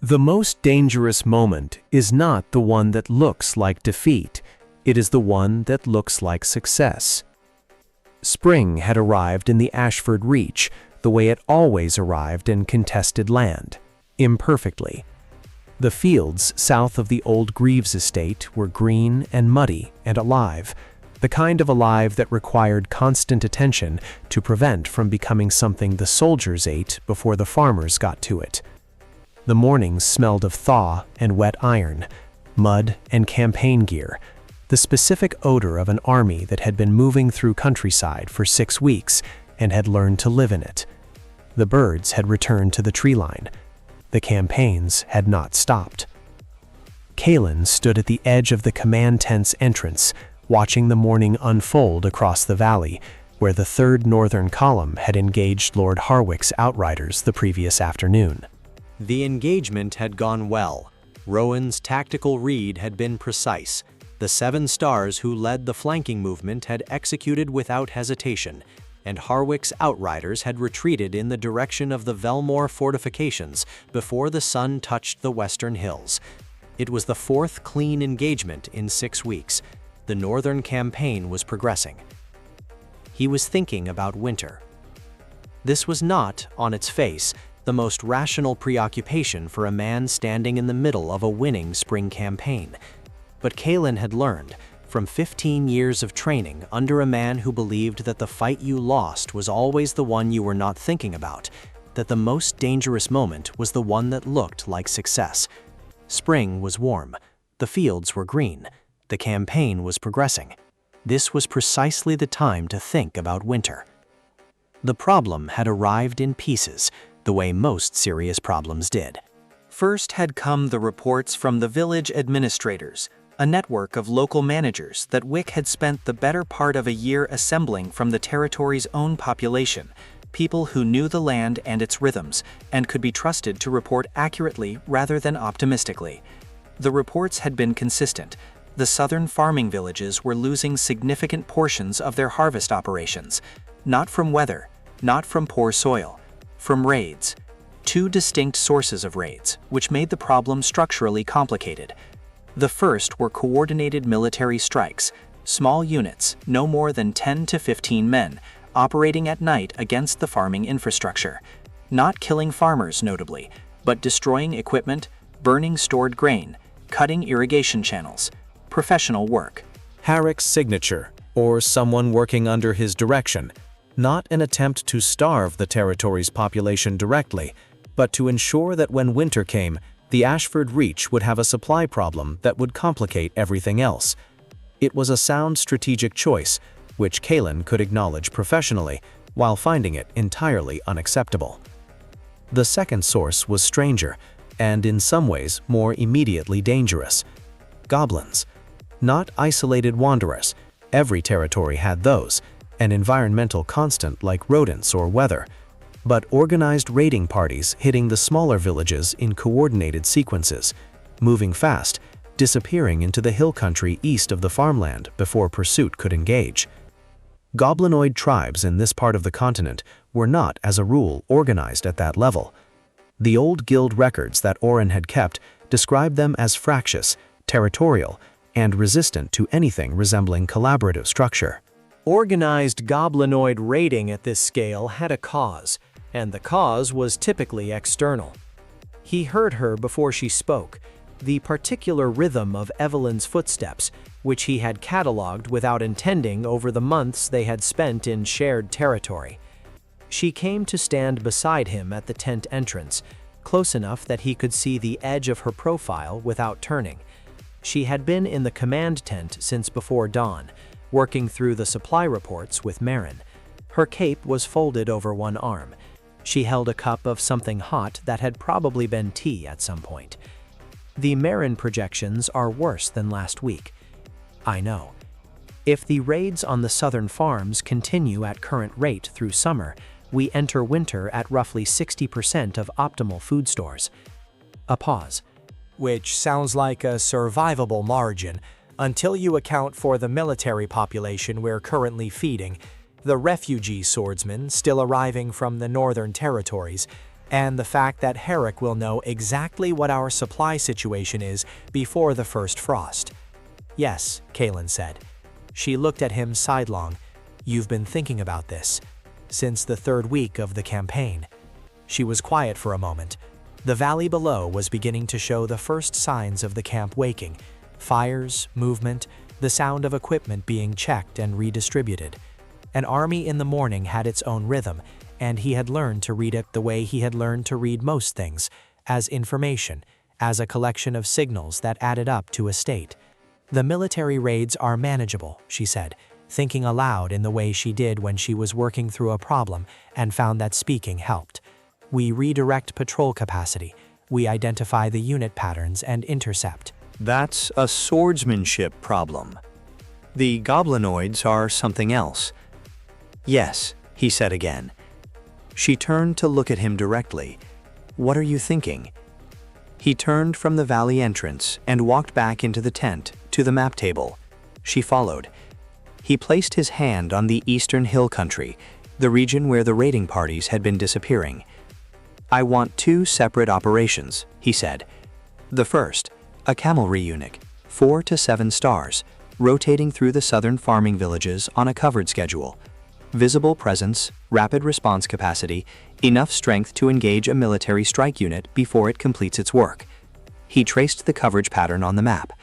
The most dangerous moment is not the one that looks like defeat, it is the one that looks like success. Spring had arrived in the Ashford Reach the way it always arrived in contested land, imperfectly. The fields south of the old Greaves estate were green and muddy and alive, the kind of alive that required constant attention to prevent from becoming something the soldiers ate before the farmers got to it. The mornings smelled of thaw and wet iron, mud and campaign gear, the specific odor of an army that had been moving through countryside for 6 weeks and had learned to live in it. The birds had returned to the tree line. The campaigns had not stopped. Caelen stood at the edge of the command tent's entrance, watching the morning unfold across the valley, where the 3rd Northern Column had engaged Lord Harwick's outriders the previous afternoon. The engagement had gone well. Rowan's tactical read had been precise. The 7 Stars who led the flanking movement had executed without hesitation, and Harwick's outriders had retreated in the direction of the Velmore fortifications before the sun touched the western hills. It was the 4th clean engagement in 6 weeks. The northern campaign was progressing. He was thinking about winter. This was not, on its face, the most rational preoccupation for a man standing in the middle of a winning spring campaign. But Caelen had learned, from 15 years of training under a man who believed that the fight you lost was always the one you were not thinking about, that the most dangerous moment was the one that looked like success. Spring was warm. The fields were green. The campaign was progressing. This was precisely the time to think about winter. The problem had arrived in pieces, the way most serious problems did. First had come the reports from the village administrators, a network of local managers that Wick had spent the better part of a year assembling from the territory's own population, people who knew the land and its rhythms, and could be trusted to report accurately rather than optimistically. The reports had been consistent. The southern farming villages were losing significant portions of their harvest operations, not from weather, not from poor soil, from raids. 2 distinct sources of raids, which made the problem structurally complicated. The first were coordinated military strikes, small units, no more than 10 to 15 men, operating at night against the farming infrastructure, not killing farmers notably, but destroying equipment, burning stored grain, cutting irrigation channels. Professional work. Harwick's signature, or someone working under his direction, not an attempt to starve the territory's population directly, but to ensure that when winter came, the Ashford Reach would have a supply problem that would complicate everything else. It was a sound strategic choice, which Caelen could acknowledge professionally, while finding it entirely unacceptable. The second source was stranger, and in some ways more immediately dangerous. Goblins. Not isolated wanderers. Every territory had those, an environmental constant like rodents or weather, but organized raiding parties hitting the smaller villages in coordinated sequences, moving fast, disappearing into the hill country east of the farmland before pursuit could engage. Goblinoid tribes in this part of the continent were not, as a rule, organized at that level. The old guild records that Oren had kept described them as fractious, territorial, and resistant to anything resembling collaborative structure. Organized goblinoid raiding at this scale had a cause, and the cause was typically external. He heard her before she spoke, the particular rhythm of Evelyn's footsteps, which he had catalogued without intending over the months they had spent in shared territory. She came to stand beside him at the tent entrance, close enough that he could see the edge of her profile without turning. She had been in the command tent since before dawn, working through the supply reports with Marin. Her cape was folded over one arm. She held a cup of something hot that had probably been tea at some point. The Marin projections are worse than last week. I know. If the raids on the southern farms continue at current rate through summer, we enter winter at roughly 60% of optimal food stores. A pause. Which sounds like a survivable margin, until you account for the military population we're currently feeding, the refugee swordsmen still arriving from the northern territories, and the fact that Herrick will know exactly what our supply situation is before the first frost. Yes, Caelen said. She looked at him sidelong. You've been thinking about this since the third week of the campaign. She was quiet for a moment. The valley below was beginning to show the first signs of the camp waking. Fires, movement, the sound of equipment being checked and redistributed. An army in the morning had its own rhythm, and he had learned to read it the way he had learned to read most things, as information, as a collection of signals that added up to a state. The military raids are manageable, she said, thinking aloud in the way she did when she was working through a problem and found that speaking helped. We redirect patrol capacity. We identify the unit patterns and intercept. That's a swordsmanship problem. The goblinoids are something else. Yes, he said again. She turned to look at him directly. What are you thinking? He turned from the valley entrance and walked back into the tent to the map table. She followed. He placed his hand on the eastern hill country, the region where the raiding parties had been disappearing. I want 2 separate operations, he said. The first, a cavalry unit, 4 to 7 stars, rotating through the southern farming villages on a covered schedule. Visible presence, rapid response capacity, enough strength to engage a military strike unit before it completes its work. He traced the coverage pattern on the map.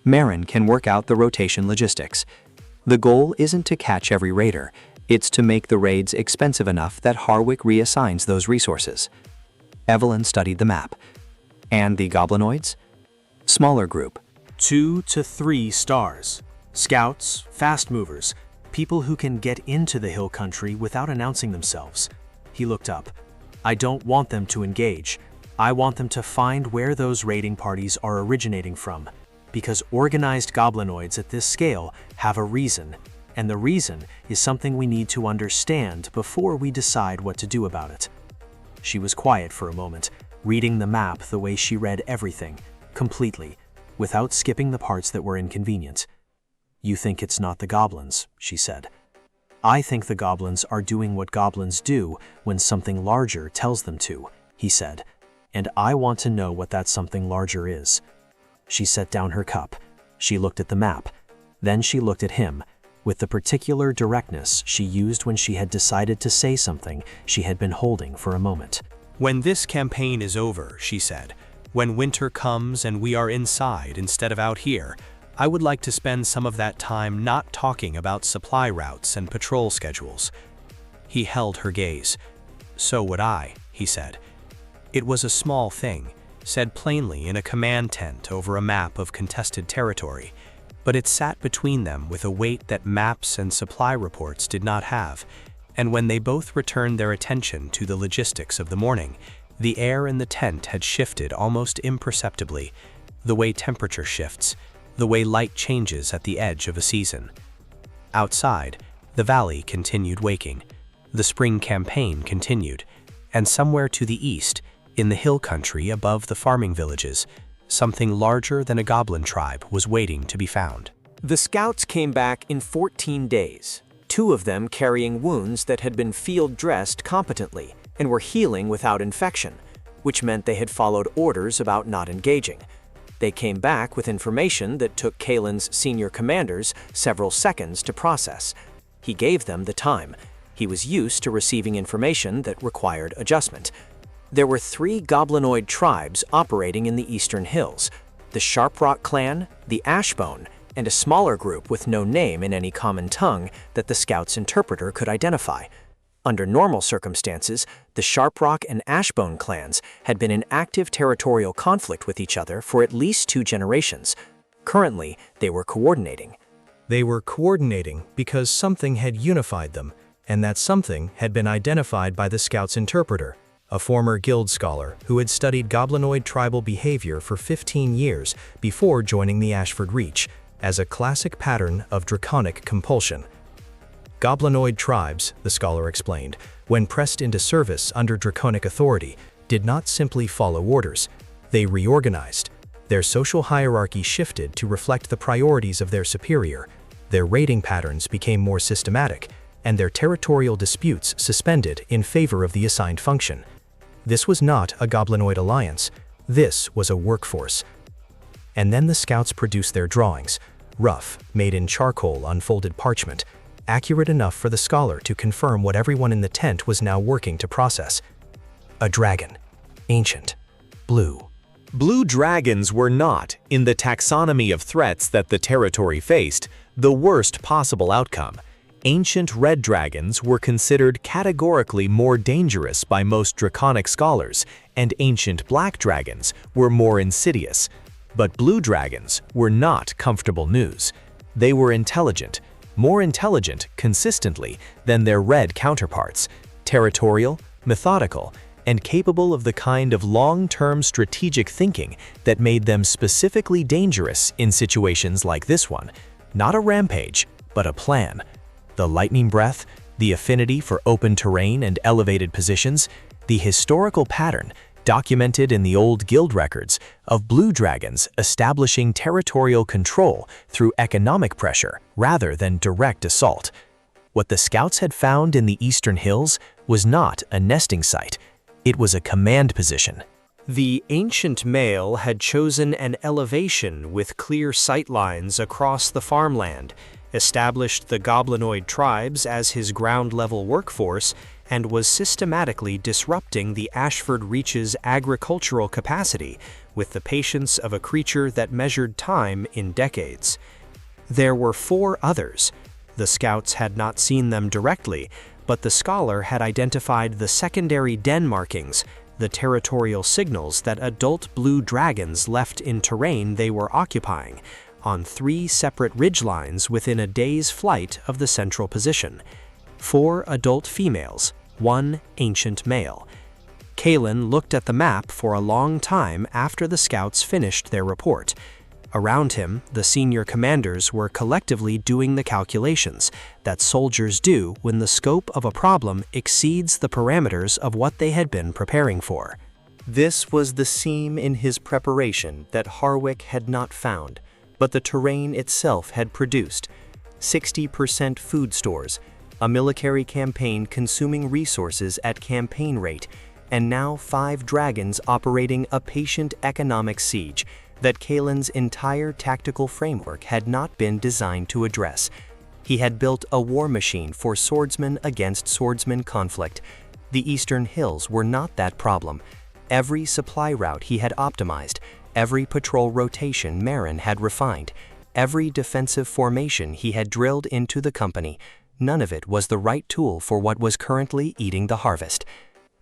Marin can work out the rotation logistics. The goal isn't to catch every raider, it's to make the raids expensive enough that Harwick reassigns those resources. Evelyn studied the map. And the goblinoids? Smaller group. 2 to 3 stars. Scouts, fast movers, people who can get into the hill country without announcing themselves. He looked up. I don't want them to engage. I want them to find where those raiding parties are originating from, because organized goblinoids at this scale have a reason, and the reason is something we need to understand before we decide what to do about it. She was quiet for a moment, reading the map the way she read everything, completely, without skipping the parts that were inconvenient. You think it's not the goblins, she said. I think the goblins are doing what goblins do when something larger tells them to, he said, and I want to know what that something larger is. She set down her cup. She looked at the map. Then she looked at him, with the particular directness she used when she had decided to say something she had been holding for a moment. When this campaign is over, she said, when winter comes and we are inside instead of out here, I would like to spend some of that time not talking about supply routes and patrol schedules. He held her gaze. So would I, he said. It was a small thing, said plainly in a command tent over a map of contested territory, but it sat between them with a weight that maps and supply reports did not have, and when they both returned their attention to the logistics of the morning, the air in the tent had shifted almost imperceptibly, the way temperature shifts, the way light changes at the edge of a season. Outside, the valley continued waking. The spring campaign continued, and somewhere to the east, in the hill country above the farming villages, something larger than a goblin tribe was waiting to be found. The scouts came back in 14 days, 2 of them carrying wounds that had been field-dressed competently and were healing without infection, which meant they had followed orders about not engaging. They came back with information that took Caelen's senior commanders several seconds to process. He gave them the time. He was used to receiving information that required adjustment. There were 3 goblinoid tribes operating in the eastern hills, the Sharprock clan, the Ashbone, and a smaller group with no name in any common tongue that the scout's interpreter could identify. Under normal circumstances, the Sharprock and Ashbone clans had been in active territorial conflict with each other for at least 2 generations. Currently, they were coordinating. They were coordinating because something had unified them, and that something had been identified by the scout's interpreter, a former guild scholar who had studied goblinoid tribal behavior for 15 years before joining the Ashford Reach, as a classic pattern of draconic compulsion. Goblinoid tribes, the scholar explained, when pressed into service under draconic authority, did not simply follow orders. They reorganized. Their social hierarchy shifted to reflect the priorities of their superior. Their raiding patterns became more systematic, and their territorial disputes suspended in favor of the assigned function. This was not a goblinoid alliance. This was a workforce. And then the scouts produced their drawings, rough, made in charcoal unfolded parchment, accurate enough for the scholar to confirm what everyone in the tent was now working to process. A dragon. Ancient. Blue. Blue dragons were not, in the taxonomy of threats that the territory faced, the worst possible outcome. Ancient red dragons were considered categorically more dangerous by most draconic scholars, and ancient black dragons were more insidious. But blue dragons were not comfortable news. They were intelligent, more intelligent consistently than their red counterparts, territorial, methodical, and capable of the kind of long-term strategic thinking that made them specifically dangerous in situations like this one. Not a rampage, but a plan. The lightning breath, the affinity for open terrain and elevated positions, the historical pattern documented in the old guild records of blue dragons establishing territorial control through economic pressure rather than direct assault. What the scouts had found in the eastern hills was not a nesting site. It was a command position. The ancient male had chosen an elevation with clear sightlines across the farmland, established the goblinoid tribes as his ground-level workforce, and was systematically disrupting the Ashford Reach's agricultural capacity with the patience of a creature that measured time in decades. There were 4 others. The scouts had not seen them directly, but the scholar had identified the secondary den markings, the territorial signals that adult blue dragons left in terrain they were occupying, on 3 separate ridgelines within a day's flight of the central position. 4 adult females, 1 ancient male. Caelen looked at the map for a long time after the scouts finished their report. Around him, the senior commanders were collectively doing the calculations that soldiers do when the scope of a problem exceeds the parameters of what they had been preparing for. This was the seam in his preparation that Harwick had not found, but the terrain itself had produced. 60% food stores, a military campaign consuming resources at campaign rate, and now 5 dragons operating a patient economic siege that Caelen's entire tactical framework had not been designed to address. He had built a war machine for swordsman against swordsman conflict. The Eastern Hills were not that problem. Every supply route he had optimized, every patrol rotation Marin had refined, every defensive formation he had drilled into the company. None of it was the right tool for what was currently eating the harvest.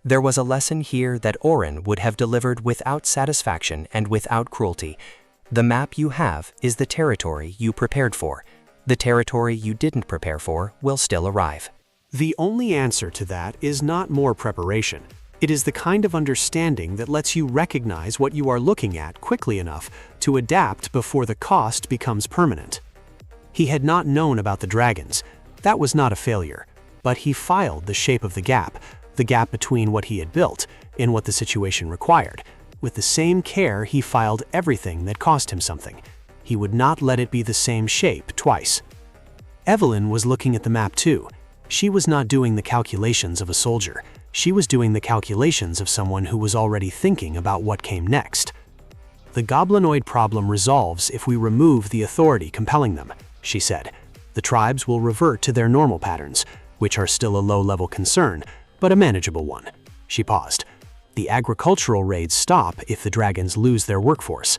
There was a lesson here that Oren would have delivered without satisfaction and without cruelty. The map you have is the territory you prepared for. The territory you didn't prepare for will still arrive. The only answer to that is not more preparation. It is the kind of understanding that lets you recognize what you are looking at quickly enough to adapt before the cost becomes permanent. He had not known about the dragons. That was not a failure. But he filed the shape of the gap between what he had built and what the situation required. With the same care, he filed everything that cost him something. He would not let it be the same shape twice. Evelyn was looking at the map too. She was not doing the calculations of a soldier. She was doing the calculations of someone who was already thinking about what came next. The goblinoid problem resolves if we remove the authority compelling them, she said. The tribes will revert to their normal patterns, which are still a low-level concern, but a manageable one. She paused. The agricultural raids stop if the dragons lose their workforce.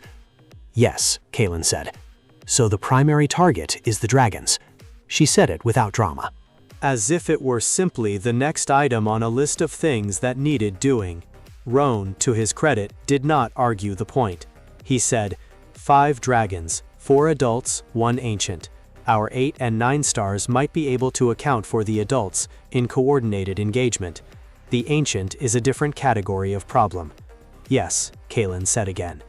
Yes, Caelen said. So the primary target is the dragons. She said it without drama. As if it were simply the next item on a list of things that needed doing. Roan, to his credit, did not argue the point. He said, 5 dragons, 4 adults, 1 ancient. Our 8 and 9 stars might be able to account for the adults in coordinated engagement. The ancient is a different category of problem. Yes, Caelen said again.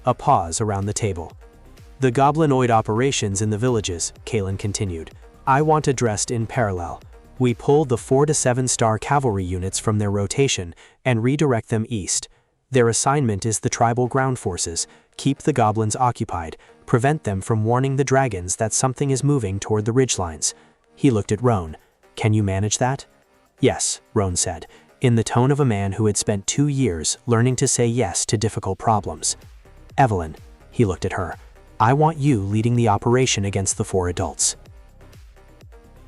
A pause around the table. The goblinoid operations in the villages, Caelen continued, I want addressed in parallel. We pull the 4 to 7 star cavalry units from their rotation and redirect them east. Their assignment is the tribal ground forces. Keep the goblins occupied. Prevent them from warning the dragons that something is moving toward the ridgelines. He looked at Roan. Can you manage that? Yes, Roan said. in the tone of a man who had spent 2 years learning to say yes to difficult problems. "Evelyn," he looked at her, "I want you leading the operation against the 4 adults."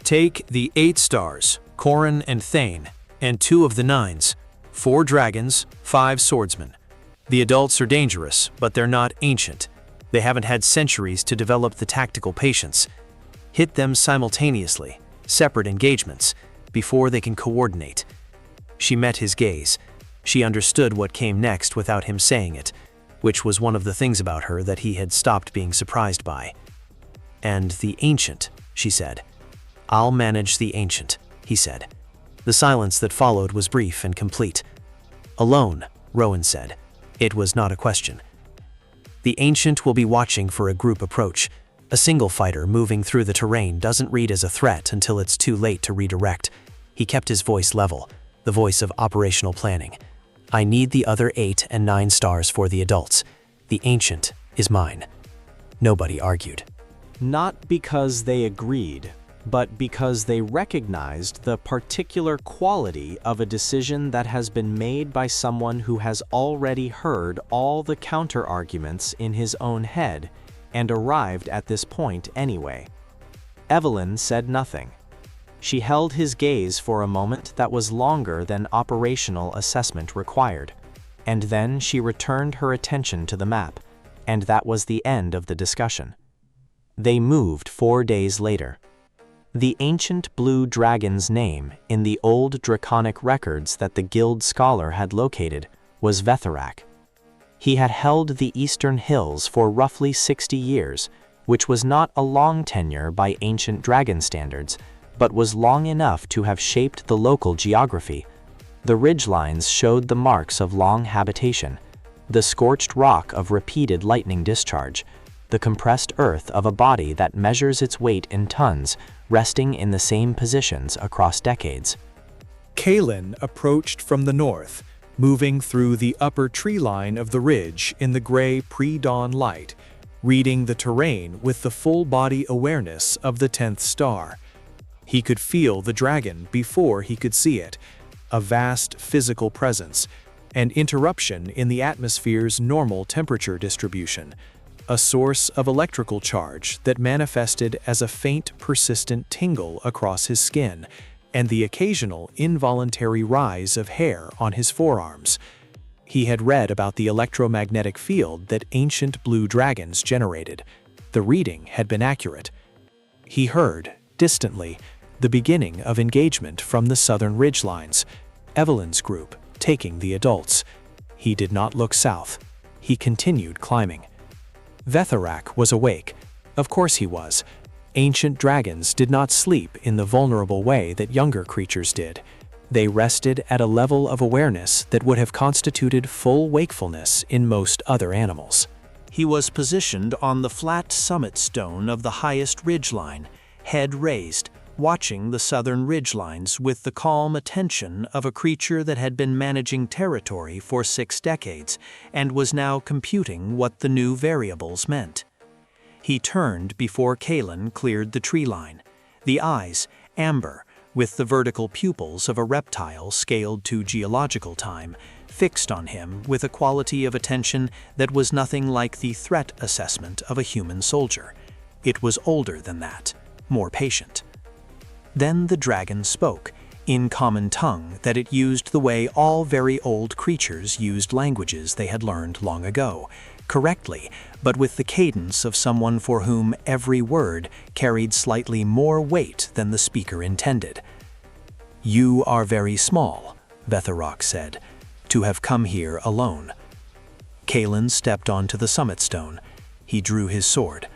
Take the 8 stars, Corin and Thane, and 2 of the 9s, 4 dragons, 5 swordsmen. The adults are dangerous, but they're not ancient. They haven't had centuries to develop the tactical patience. Hit them simultaneously, separate engagements, before they can coordinate. She met his gaze. She understood what came next without him saying it, which was one of the things about her that he had stopped being surprised by. "And the ancient," she said. "I'll manage the ancient," he said. The silence that followed was brief and complete. "Alone," Rowan said. It was not a question. "The ancient will be watching for a group approach. A single fighter moving through the terrain doesn't read as a threat until it's too late to redirect." He kept his voice level, the voice of operational planning. "I need the other 8 and 9 stars for the adults. The ancient is mine." Nobody argued. Not because they agreed, but because they recognized the particular quality of a decision that has been made by someone who has already heard all the counter-arguments in his own head and arrived at this point anyway. Evelyn said nothing. She held his gaze for a moment that was longer than operational assessment required, and then she returned her attention to the map, and that was the end of the discussion. They moved 4 days later. The ancient blue dragon's name in the old draconic records that the guild scholar had located was Vetharak. He had held the eastern hills for roughly 60 years, which was not a long tenure by ancient dragon standards, but was long enough to have shaped the local geography. The ridgelines showed the marks of long habitation, the scorched rock of repeated lightning discharge, the compressed earth of a body that measures its weight in tons, resting in the same positions across decades. Caelen approached from the north, moving through the upper tree line of the ridge in the gray pre-dawn light, reading the terrain with the full-body awareness of the 10th star. He could feel the dragon before he could see it, a vast physical presence, an interruption in the atmosphere's normal temperature distribution, a source of electrical charge that manifested as a faint, persistent tingle across his skin, and the occasional involuntary rise of hair on his forearms. He had read about the electromagnetic field that ancient blue dragons generated. The reading had been accurate. He heard, distantly, the beginning of engagement from the southern ridgelines, Evelyn's group taking the adults. He did not look south. He continued climbing. Vetharak was awake. Of course he was. Ancient dragons did not sleep in the vulnerable way that younger creatures did. They rested at a level of awareness that would have constituted full wakefulness in most other animals. He was positioned on the flat summit stone of the highest ridgeline, head raised, watching the southern ridgelines with the calm attention of a creature that had been managing territory for 6 decades and was now computing what the new variables meant. He turned before Caelen cleared the tree line, the eyes amber, with the vertical pupils of a reptile scaled to geological time, fixed on him with a quality of attention that was nothing like the threat assessment of a human soldier. It was older than that, more patient. Then the dragon spoke, in common tongue that it used the way all very old creatures used languages they had learned long ago, correctly, but with the cadence of someone for whom every word carried slightly more weight than the speaker intended. "You are very small," Vetharak said, "to have come here alone." Caelen stepped onto the summit stone. He drew his sword.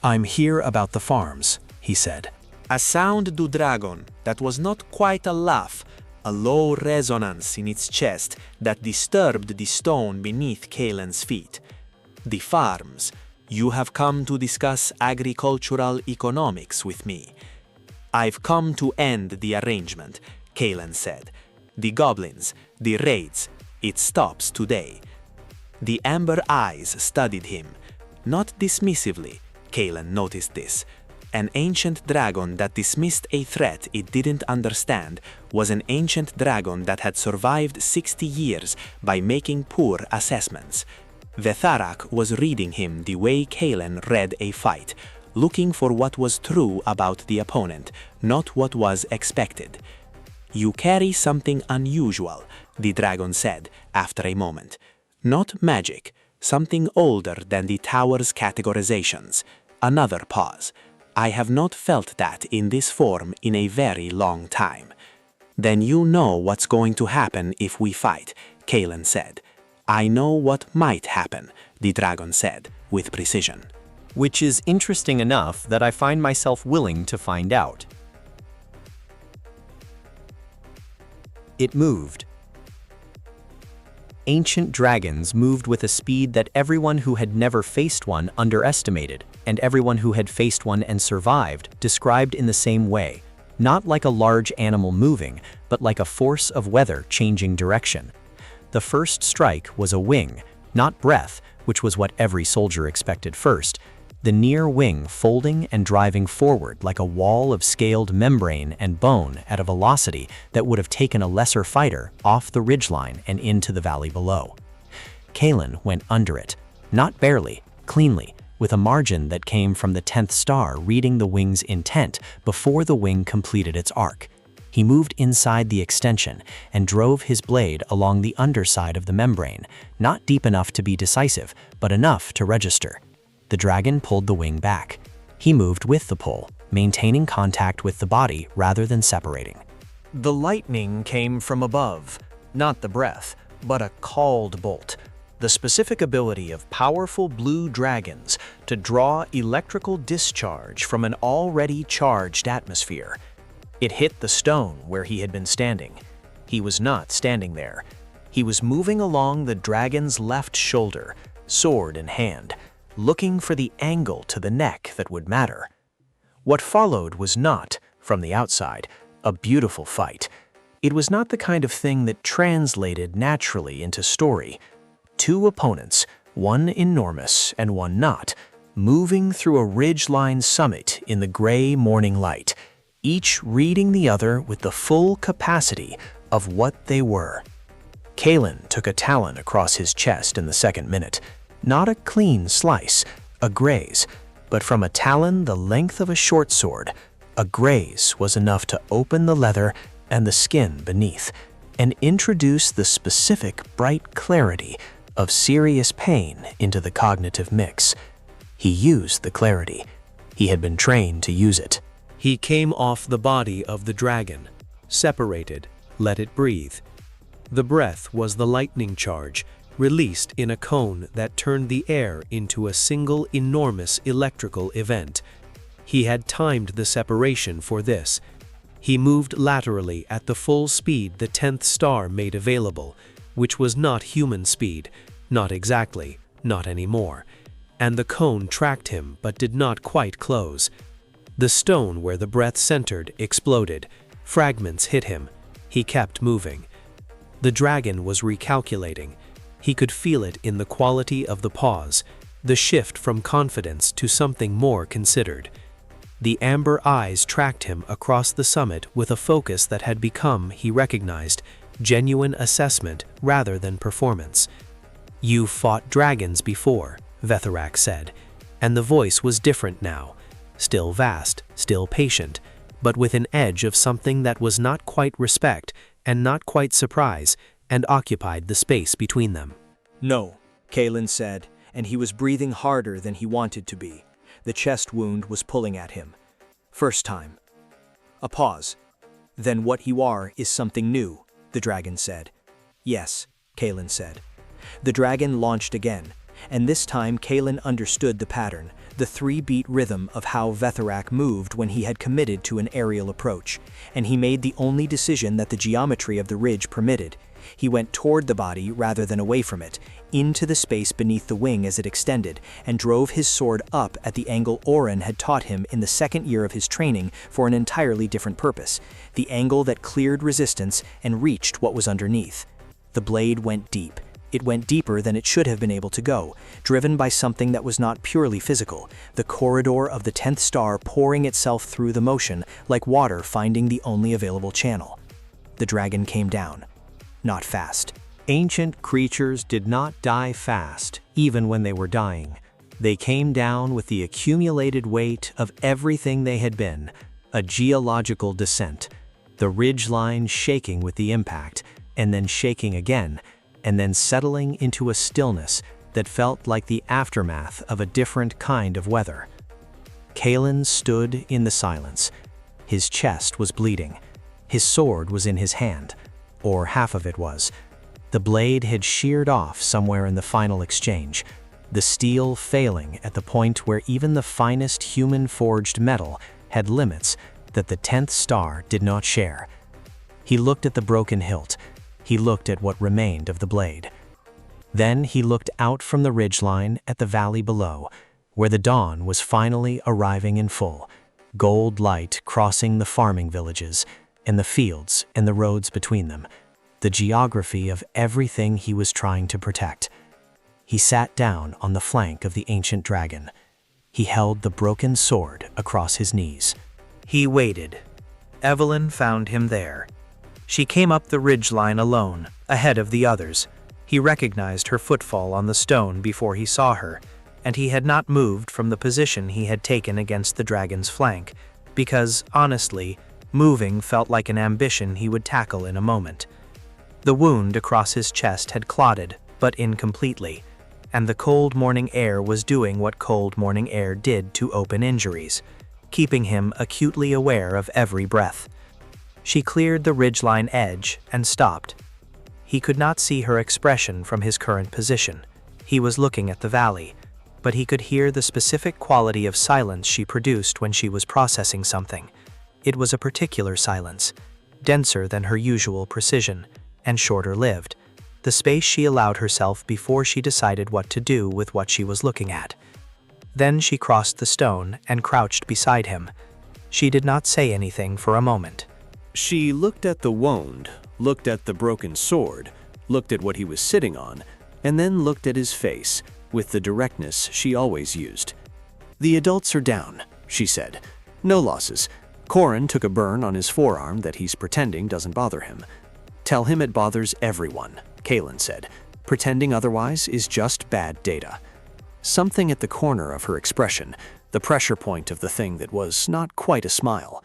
"I'm here about the farms," he said. A sound to dragon that was not quite a laugh, a low resonance in its chest that disturbed the stone beneath Caelen's feet. "The farms. You have come to discuss agricultural economics with me." "I've come to end the arrangement," Caelen said. "The goblins, the raids, it stops today." The amber eyes studied him. Not dismissively, Caelen noticed this. An ancient dragon that dismissed a threat it didn't understand was an ancient dragon that had survived 60 years by making poor assessments. Vetharak was reading him the way Caelen read a fight, looking for what was true about the opponent, not what was expected. "You carry something unusual," the dragon said after a moment. "Not magic, something older than the tower's categorizations." Another pause. "I have not felt that in this form in a very long time." "Then you know what's going to happen if we fight," Caelen said. "I know what might happen," the dragon said, with precision. Which is interesting enough that I find myself willing to find out. It moved. Ancient dragons moved with a speed that everyone who had never faced one underestimated, and everyone who had faced one and survived described in the same way, not like a large animal moving, but like a force of weather changing direction. The first strike was a wing, not breath, which was what every soldier expected first. The near wing folding and driving forward like a wall of scaled membrane and bone at a velocity that would have taken a lesser fighter off the ridgeline and into the valley below. Caelen went under it, not barely, cleanly, with a margin that came from the 10th star reading the wing's intent before the wing completed its arc. He moved inside the extension and drove his blade along the underside of the membrane, not deep enough to be decisive, but enough to register. The dragon pulled the wing back. He moved with the pull, maintaining contact with the body rather than separating. The lightning came from above, not the breath, but a called bolt, the specific ability of powerful blue dragons to draw electrical discharge from an already charged atmosphere. It hit the stone where he had been standing. He was not standing there. He was moving along the dragon's left shoulder, sword in hand, looking for the angle to the neck that would matter. What followed was not, from the outside, a beautiful fight. It was not the kind of thing that translated naturally into story. Two opponents, one enormous and one not, moving through a ridgeline summit in the gray morning light, each reading the other with the full capacity of what they were. Caelen took a talon across his chest in the second minute. Not a clean slice, a graze, but from a talon the length of a short sword, a graze was enough to open the leather and the skin beneath, and introduce the specific bright clarity of serious pain into the cognitive mix. He used the clarity. He had been trained to use it. He came off the body of the dragon, separated, let it breathe. The breath was the lightning charge, released in a cone that turned the air into a single enormous electrical event. He had timed the separation for this. He moved laterally at the full speed the 10th star made available, which was not human speed, not exactly, not anymore. And the cone tracked him but did not quite close. The stone where the breath centered exploded. Fragments hit him. He kept moving. The dragon was recalculating. He could feel it in the quality of the pause, the shift from confidence to something more considered. The amber eyes tracked him across the summit with a focus that had become, he recognized, genuine assessment rather than performance. "You've fought dragons before," Vetharak said, and the voice was different now, still vast, still patient, but with an edge of something that was not quite respect and not quite surprise, and occupied the space between them. "No," Caelen said, and he was breathing harder than he wanted to be. The chest wound was pulling at him. "First time." A pause. "Then what you are is something new," the dragon said. "Yes," Caelen said. The dragon launched again, and this time Caelen understood the pattern, the 3-beat rhythm of how Vetharak moved when he had committed to an aerial approach, and he made the only decision that the geometry of the ridge permitted. He went toward the body rather than away from it, into the space beneath the wing as it extended, and drove his sword up at the angle Oren had taught him in the second year of his training for an entirely different purpose, the angle that cleared resistance and reached what was underneath. The blade went deep. It went deeper than it should have been able to go, driven by something that was not purely physical, the corridor of the 10th star pouring itself through the motion like water finding the only available channel. The dragon came down. Not fast. Ancient creatures did not die fast, even when they were dying. They came down with the accumulated weight of everything they had been, a geological descent, the ridgeline shaking with the impact, and then shaking again, and then settling into a stillness that felt like the aftermath of a different kind of weather. Caelen stood in the silence. His chest was bleeding. His sword was in his hand, or half of it was. The blade had sheared off somewhere in the final exchange, the steel failing at the point where even the finest human-forged metal had limits that the 10th star did not share. He looked at the broken hilt. He looked at what remained of the blade. Then he looked out from the ridgeline at the valley below, where the dawn was finally arriving in full, gold light crossing the farming villages, and the fields and the roads between them, the geography of everything he was trying to protect. He sat down on the flank of the ancient dragon. He held the broken sword across his knees. He waited. Evelyn found him there. She came up the ridgeline alone, ahead of the others. He recognized her footfall on the stone before he saw her, and he had not moved from the position he had taken against the dragon's flank, because, honestly, moving felt like an ambition he would tackle in a moment. The wound across his chest had clotted, but incompletely, and the cold morning air was doing what cold morning air did to open injuries, keeping him acutely aware of every breath. She cleared the ridgeline edge and stopped. He could not see her expression from his current position. He was looking at the valley, but he could hear the specific quality of silence she produced when she was processing something. It was a particular silence, denser than her usual precision, and shorter-lived, the space she allowed herself before she decided what to do with what she was looking at. Then she crossed the stone and crouched beside him. She did not say anything for a moment. She looked at the wound, looked at the broken sword, looked at what he was sitting on, and then looked at his face, with the directness she always used. "The adults are down," she said. "No losses. Corin took a burn on his forearm that he's pretending doesn't bother him. Tell him it bothers everyone," Caelen said. "Pretending otherwise is just bad data." Something at the corner of her expression, the pressure point of the thing that was not quite a smile.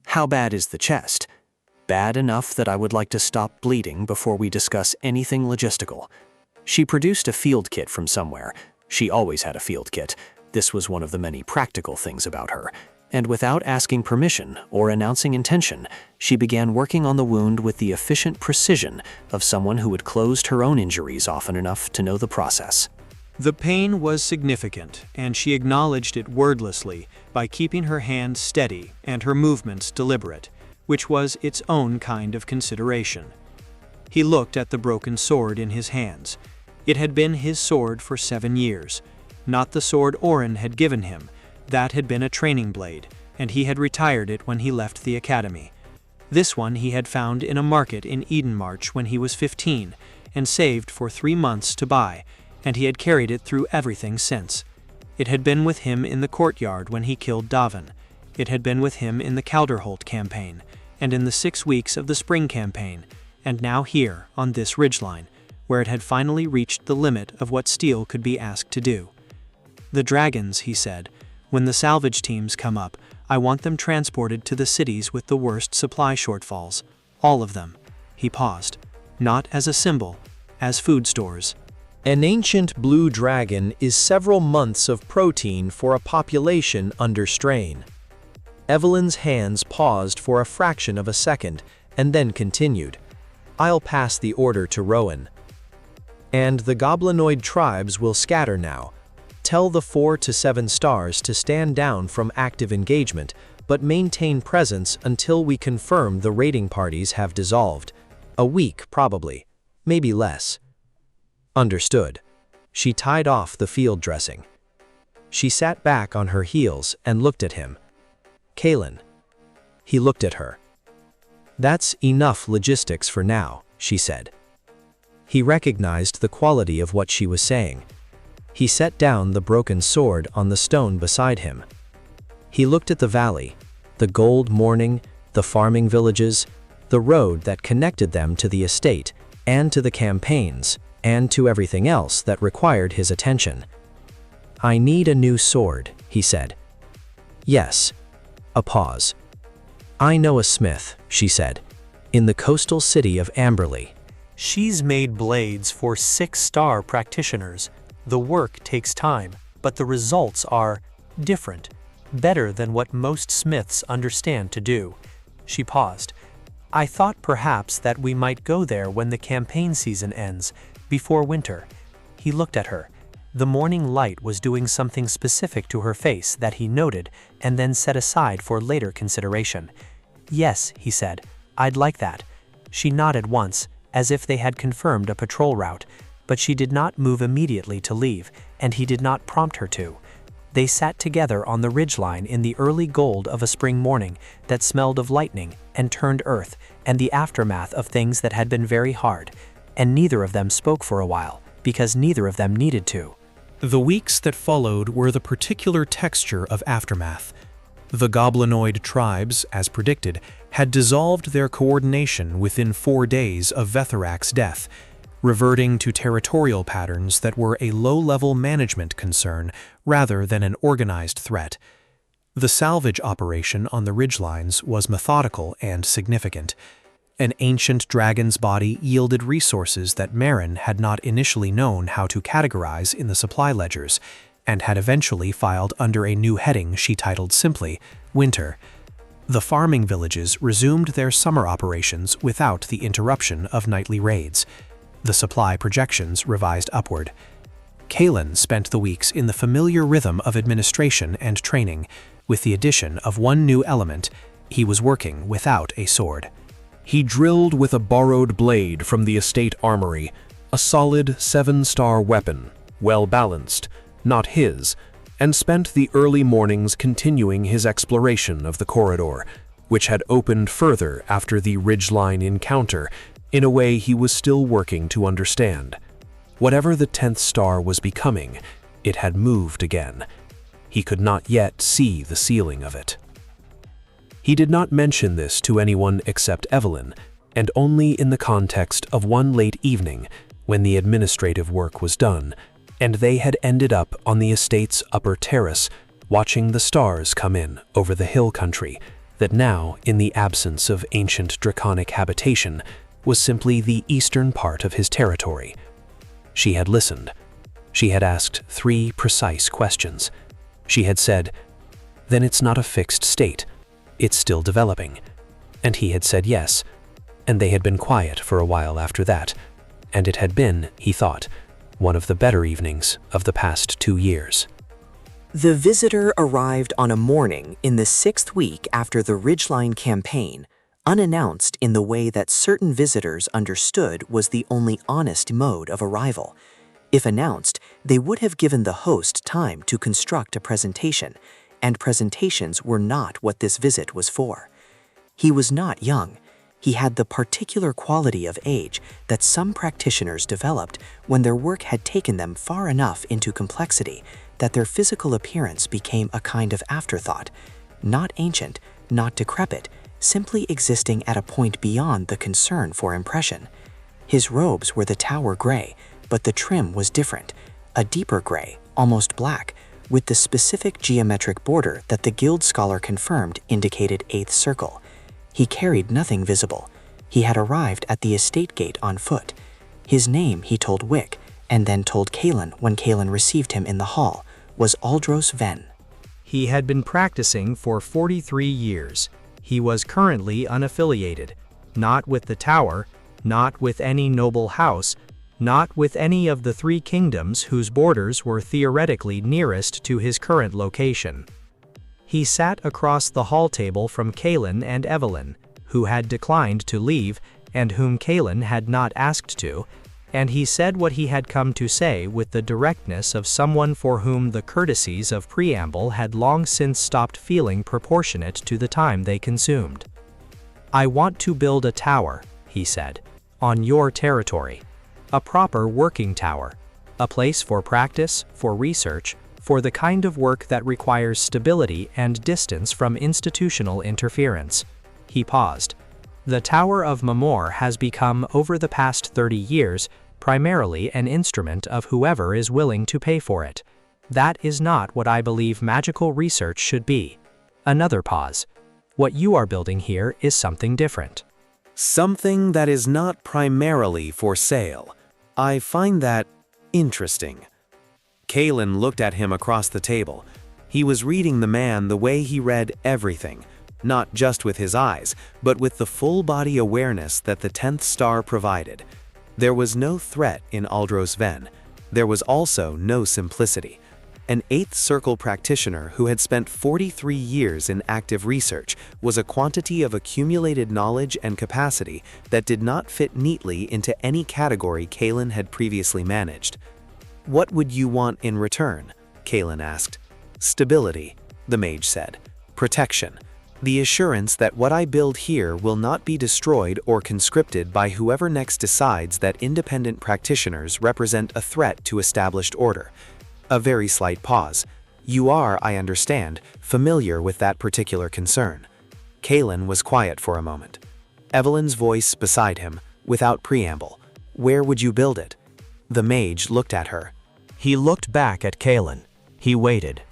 "How bad is the chest?" "Bad enough that I would like to stop bleeding before we discuss anything logistical." She produced a field kit from somewhere. She always had a field kit. This was one of the many practical things about her. And without asking permission or announcing intention, she began working on the wound with the efficient precision of someone who had closed her own injuries often enough to know the process. The pain was significant, and she acknowledged it wordlessly by keeping her hand steady and her movements deliberate, which was its own kind of consideration. He looked at the broken sword in his hands. It had been his sword for 7 years, not the sword Orin had given him. That had been a training blade, and he had retired it when he left the academy. This one he had found in a market in Edenmarch when he was 15, and saved for 3 months to buy, and he had carried it through everything since. It had been with him in the courtyard when he killed Davin. It had been with him in the Calderholt campaign, and in the 6 weeks of the spring campaign, and now here, on this ridgeline, where it had finally reached the limit of what steel could be asked to do. "The dragons," he said, "when the salvage teams come up, I want them transported to the cities with the worst supply shortfalls. All of them." He paused. "Not as a symbol, as food stores." An ancient blue dragon is several months of protein for a population under strain. Evelyn's hands paused for a fraction of a second and then continued. "I'll pass the order to Rowan. And the goblinoid tribes will scatter now. Tell the 4 to 7 stars to stand down from active engagement, but maintain presence until we confirm the raiding parties have dissolved. A week, probably. Maybe less." Understood. She tied off the field dressing. She sat back on her heels and looked at him. "Caelen." He looked at her. "That's enough logistics for now," she said. He recognized the quality of what she was saying. He set down the broken sword on the stone beside him. He looked at the valley, the gold morning, the farming villages, the road that connected them to the estate, and to the campaigns, and to everything else that required his attention. "I need a new sword," he said. "Yes." A pause. "I know a smith," she said, "in the coastal city of Amberley." She's made blades for 6-star practitioners. The work takes time, but the results are different, better than what most smiths understand to do. She paused. "I thought perhaps that we might go there when the campaign season ends, before winter." He looked at her. The morning light was doing something specific to her face that he noted and then set aside for later consideration. "Yes," he said, "I'd like that." She nodded once, as if they had confirmed a patrol route, but she did not move immediately to leave, and he did not prompt her to. They sat together on the ridgeline in the early gold of a spring morning that smelled of lightning and turned earth and the aftermath of things that had been very hard, and neither of them spoke for a while, because neither of them needed to. The weeks that followed were the particular texture of aftermath. The goblinoid tribes, as predicted, had dissolved their coordination within 4 days of Vethorak's death, reverting to territorial patterns that were a low-level management concern rather than an organized threat. The salvage operation on the ridgelines was methodical and significant. An ancient dragon's body yielded resources that Marin had not initially known how to categorize in the supply ledgers, and had eventually filed under a new heading she titled simply Winter. The farming villages resumed their summer operations without the interruption of nightly raids. The supply projections revised upward. Caelen spent the weeks in the familiar rhythm of administration and training, with the addition of one new element: he was working without a sword. He drilled with a borrowed blade from the estate armory, a solid 7-star weapon, well-balanced, not his, and spent the early mornings continuing his exploration of the corridor, which had opened further after the ridgeline encounter, in a way he was still working to understand. Whatever the 10th star was becoming, it had moved again. He could not yet see the ceiling of it. He did not mention this to anyone except Evelyn, and only in the context of one late evening when the administrative work was done, and they had ended up on the estate's upper terrace, watching the stars come in over the hill country that now, in the absence of ancient draconic habitation, was simply the eastern part of his territory. She had listened. She had asked 3 precise questions. She had said, "Then it's not a fixed state. It's still developing." And he had said yes, and they had been quiet for a while after that, and it had been, he thought, one of the better evenings of the past 2 years. The visitor arrived on a morning in the 6th week after the Ridgeline campaign, unannounced in the way that certain visitors understood was the only honest mode of arrival. If announced, they would have given the host time to construct a presentation, and presentations were not what this visit was for. He was not young. He had the particular quality of age that some practitioners developed when their work had taken them far enough into complexity that their physical appearance became a kind of afterthought, not ancient, not decrepit, simply existing at a point beyond the concern for impression. His robes were the tower gray, but the trim was different, a deeper gray, almost black, with the specific geometric border that the guild scholar confirmed indicated 8th circle. He carried nothing visible. He had arrived at the estate gate on foot. His name, he told Wick, and then told Caelen when Caelen received him in the hall, was Aldros Ven. He had been practicing for 43 years. He was currently unaffiliated, not with the tower, not with any noble house, not with any of the 3 kingdoms whose borders were theoretically nearest to his current location. He sat across the hall table from Caelen and Evelyn, who had declined to leave and whom Caelen had not asked to, and he said what he had come to say with the directness of someone for whom the courtesies of preamble had long since stopped feeling proportionate to the time they consumed. "I want to build a tower," he said, "on your territory." A proper working tower. A place for practice, for research, for the kind of work that requires stability and distance from institutional interference. He paused. The Tower of Mamor has become, over the past 30 years, primarily an instrument of whoever is willing to pay for it. That is not what I believe magical research should be. Another pause. What you are building here is something different. Something that is not primarily for sale. I find that interesting. Caelen looked at him across the table. He was reading the man the way he read everything, not just with his eyes, but with the full-body awareness that the 10th star provided. There was no threat in Aldros Ven. There was also no simplicity. An 8th Circle practitioner who had spent 43 years in active research was a quantity of accumulated knowledge and capacity that did not fit neatly into any category Caelen had previously managed. "What would you want in return?" Caelen asked. "Stability," the mage said. "Protection. The assurance that what I build here will not be destroyed or conscripted by whoever next decides that independent practitioners represent a threat to established order." A very slight pause. "You are, I understand, familiar with that particular concern." Caelen was quiet for a moment. Evelyn's voice beside him, without preamble. "Where would you build it?" The mage looked at her. He looked back at Caelen. He waited.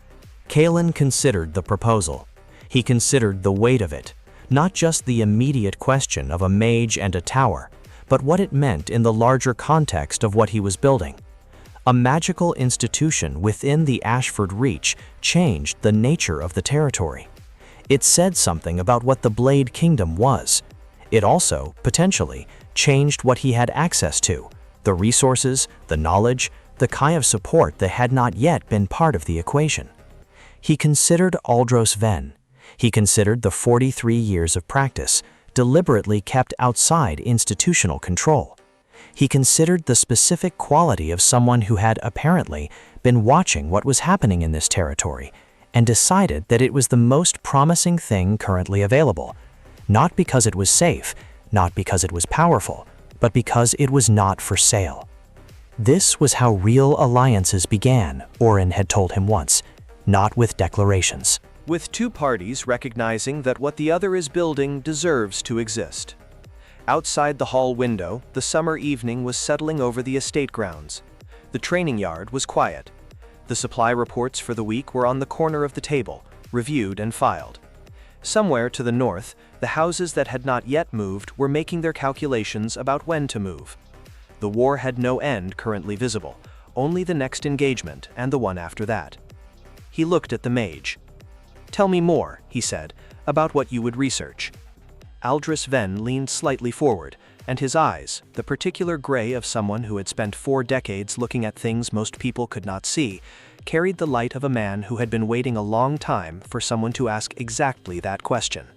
Caelen considered the proposal. He considered the weight of it, not just the immediate question of a mage and a tower, but what it meant in the larger context of what he was building. A magical institution within the Ashford Reach changed the nature of the territory. It said something about what the Blade Kingdom was. It also, potentially, changed what he had access to, the resources, the knowledge, the kind of support that had not yet been part of the equation. He considered Aldros Ven. He considered the 43 years of practice, deliberately kept outside institutional control. He considered the specific quality of someone who had apparently been watching what was happening in this territory and decided that it was the most promising thing currently available, not because it was safe, not because it was powerful, but because it was not for sale. This was how real alliances began, Orin had told him once, not with declarations. With two parties recognizing that what the other is building deserves to exist. Outside the hall window, the summer evening was settling over the estate grounds. The training yard was quiet. The supply reports for the week were on the corner of the table, reviewed and filed. Somewhere to the north, the houses that had not yet moved were making their calculations about when to move. The war had no end currently visible, only the next engagement and the one after that. He looked at the mage. "Tell me more," he said, "about what you would research." Aldros Ven leaned slightly forward, and his eyes, the particular gray of someone who had spent 4 decades looking at things most people could not see, carried the light of a man who had been waiting a long time for someone to ask exactly that question.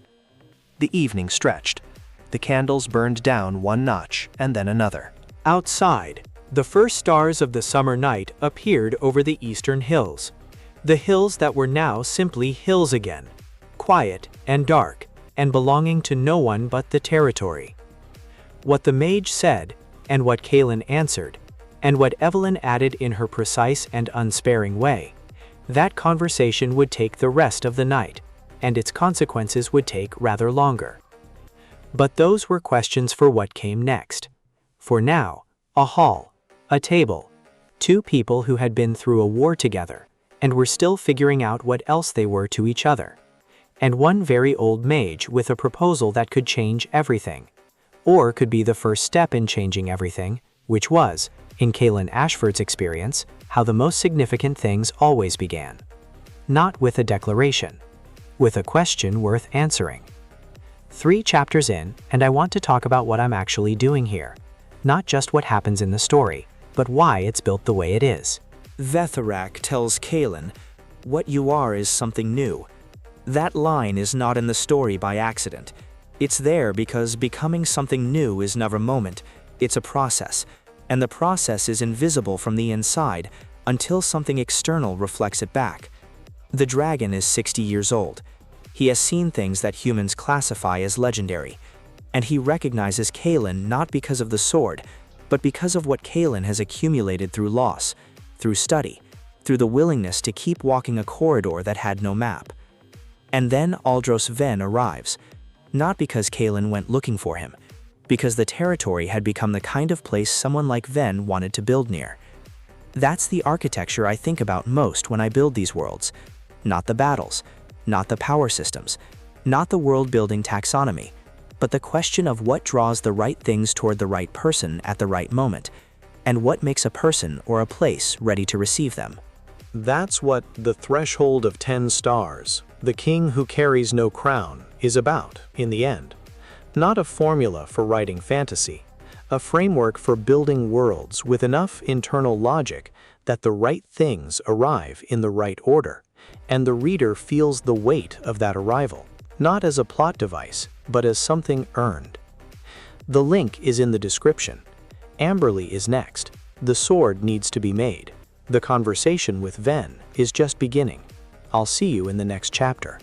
The evening stretched. The candles burned down one notch and then another. Outside, the first stars of the summer night appeared over the eastern hills. The hills that were now simply hills again, quiet and dark, and belonging to no one but the territory. What the mage said, and what Caelen answered, and what Evelyn added in her precise and unsparing way, that conversation would take the rest of the night, and its consequences would take rather longer. But those were questions for what came next. For now, a hall, a table, 2 people who had been through a war together, and were still figuring out what else they were to each other, and one very old mage with a proposal that could change everything, or could be the first step in changing everything, which was, in Caelen Ashford's experience, how the most significant things always began. Not with a declaration, with a question worth answering. 3 chapters in, and I want to talk about what I'm actually doing here, not just what happens in the story, but why it's built the way it is. Vetharak tells Caelen, "What you are is something new." That line is not in the story by accident. It's there because becoming something new is never a moment, it's a process, and the process is invisible from the inside until something external reflects it back. The dragon is 60 years old. He has seen things that humans classify as legendary, and he recognizes Caelen not because of the sword, but because of what Caelen has accumulated through loss, through study, through the willingness to keep walking a corridor that had no map. And then Aldros Ven arrives, not because Caelen went looking for him, because the territory had become the kind of place someone like Ven wanted to build near. That's the architecture I think about most when I build these worlds. Not the battles, not the power systems, not the world-building taxonomy, but the question of what draws the right things toward the right person at the right moment, and what makes a person or a place ready to receive them. That's what The Threshold of 10 Stars, The King Who Carries No Crown, is about, in the end. Not a formula for writing fantasy, a framework for building worlds with enough internal logic that the right things arrive in the right order, and the reader feels the weight of that arrival, not as a plot device, but as something earned. The link is in the description. Amberley is next. The sword needs to be made. The conversation with Ven is just beginning. I'll see you in the next chapter.